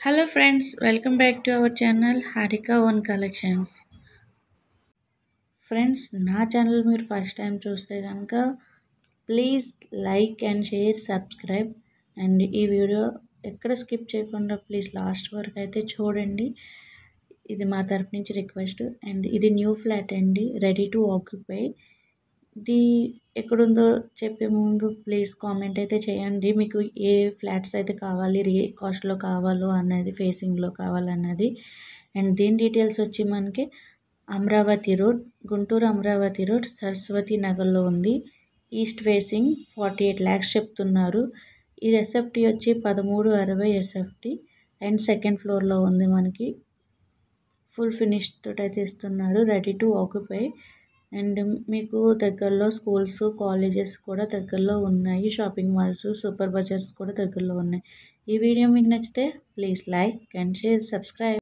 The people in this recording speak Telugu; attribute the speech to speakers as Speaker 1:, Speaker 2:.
Speaker 1: Hello friends, welcome back to our channel Harika One Collections. Friends నా ఛానల్ మీరు ఫస్ట్ టైం చూస్తే కనుక please like and share subscribe and ఈ వీడియో ఎక్కడ స్కిప్ చేయకుండా ప్లీజ్ లాస్ట్ వరకు అయితే చూడండి. ఇది మా తరపు నుంచి రిక్వెస్ట్. అండ్ ఇది న్యూ ఫ్లాట్ అండి, రెడీ టు ఆక్యుపై. ఇది ఎక్కడుందో చెప్పే ముందు ప్లీజ్ కామెంట్ అయితే చేయండి, మీకు ఏ ఫ్లాట్స్ అయితే కావాలి, ఏ కాస్ట్లో కావాలో అన్నది, ఫేసింగ్లో కావాలన్నది. అండ్ దీని డీటెయిల్స్ వచ్చి మనకి అమరావతి రోడ్, గుంటూరు అమరావతి రోడ్, సరస్వతి నగర్లో ఉంది. ఈస్ట్ ఫేసింగ్ 48 lakhs చెప్తున్నారు. ఈ ఎస్ఎఫ్టీ వచ్చి 1360 ఎస్ఎఫ్టీ అండ్ సెకండ్ ఫ్లోర్లో ఉంది. మనకి ఫుల్ ఫినిష్ తోటి అయితే ఇస్తున్నారు, రెడీ టు ఆక్యుపై. అండ్ మీకు దగ్గరలో స్కూల్స్, కాలేజెస్ కూడా దగ్గరలో ఉన్నాయి, షాపింగ్ మాల్స్, సూపర్ బజార్స్ కూడా దగ్గరలో ఉన్నాయి. ఈ వీడియో మీకు నచ్చితే please like and share subscribe.